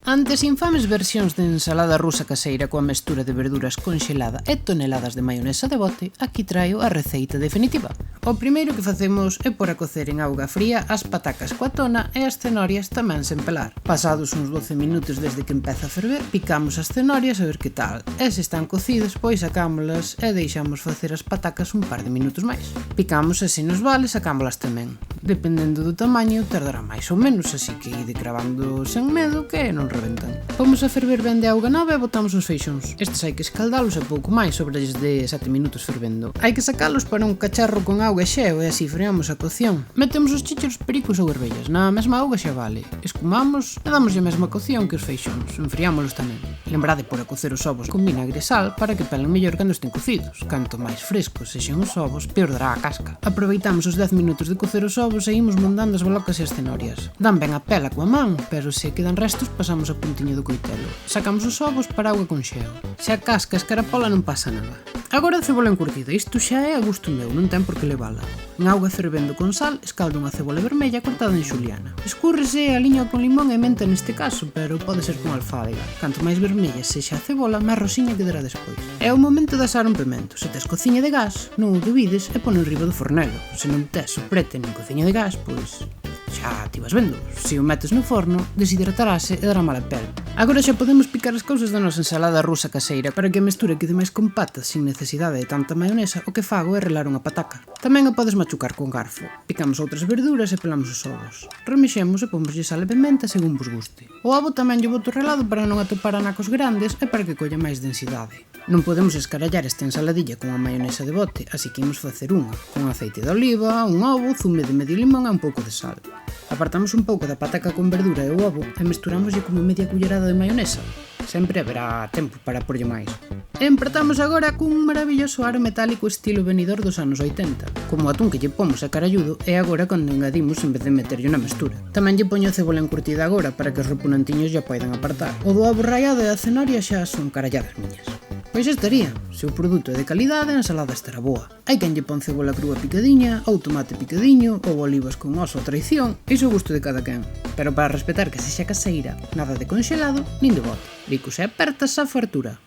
Ante as infames versións de ensalada rusa caseira coa mestura de verduras conxelada e toneladas de maionesa de bote, aquí traio a receita definitiva. O primeiro que facemos é pôr a cocer en auga fría as patacas coa tona e as cenorias tamén sen pelar. Pasados uns 12 minutos desde que empeza a ferver, picamos as cenorias a ver que tal. E se están cocidas, pois sacámolas e deixamos facer as patacas un par de minutos máis. Picamos e se nos vale, sacámolas tamén. Dependendo do tamaño, tardará máis ou menos, así que ide cravando sen medo que non reventan. Vamos a ferver ben de auga nova e botamos os feixóns. Estes hai que escaldalos e pouco máis, sobralles de 7 minutos fervendo. Hai que sacalos para un cacharro con auga e xeo e así freamos a cocción. Metemos os chícharos, pericos ou ervellas. Na mesma auga xa vale. Escumamos e damos a mesma cocción que os feixóns. Enfriámolos tamén. Lembrade por a cocer os ovos con vinagre e sal para que pelen mellor cando estén cocidos. Canto máis frescos sexan os ovos, peor dará a casca. Aproveitamos os 10 minutos de cocer os ovos e imos mondando as bolocas e as cenorias. Dan ben a pela coa man, pero se quedan restos pasamos a puntiño do coitelo. Sacamos os ovos para auga con xeo. Se a casca escarapola non pasa nada. Agora a cebola encurtida, isto xa é a gusto meu, non ten por que levala. En auga fervendo con sal, escaldo unha cebola vermella cortada en xuliana. Escúrrese a liña con limón e menta neste caso, pero pode ser con alfádega. Canto máis vermella sexa a cebola, máis rosiña quedará despois. É o momento de asar un pimento. Se tes cociña de gas, non o dubides e pon enriba do fornelo. Se non tes soprete nin cociña de gas, pois xa ti vas vendo. Se o metes no forno, deshidratarase e dará mala pel. Agora xa podemos picar as cousas da nosa ensalada rusa caseira. Para que a mestura quede máis compacta sin necesidade de tanta maionesa, o que fago é relar unha pataca. Tamén a podes machucar con garfo. Picamos outras verduras e pelamos os ovos. Remexemos e pomoslle sal e pimenta según vos guste. O ovo tamén lle boto relado para non atopar anacos grandes e para que colla máis densidade. Non podemos escarallar esta ensaladilla con a maionesa de bote, así que imos facer unha, con aceite de oliva, un ovo, zume de medio limón e un pouco de sal. Apartamos un pouco da pataca con verdura e o ovo e mesturámoslle como media cullerada de maionesa. Sempre haberá tempo para porlle máis. E empratamos agora cun maravilloso aro metálico estilo venidor dos anos 80. Como o atún que lle pomos a caralludo é agora cando engadimos en vez de meterlle na mestura. Tamén lle poño a cebola encurtida agora para que os repunantiños ya poidan apartar. O do ovo rallado e a cenoria xa son caralladas miñas. Pois estaría. Se o produto é de calidade, a ensalada estará boa. Hai quen lle pon cebola crúa picadiña, ou tomate picadiño, ou olivas con oso a traición, iso é o gusto de cada quen. Pero para respetar que sexa caseira, nada de conxelado, nin de bote. Ricos e apertas a fartura.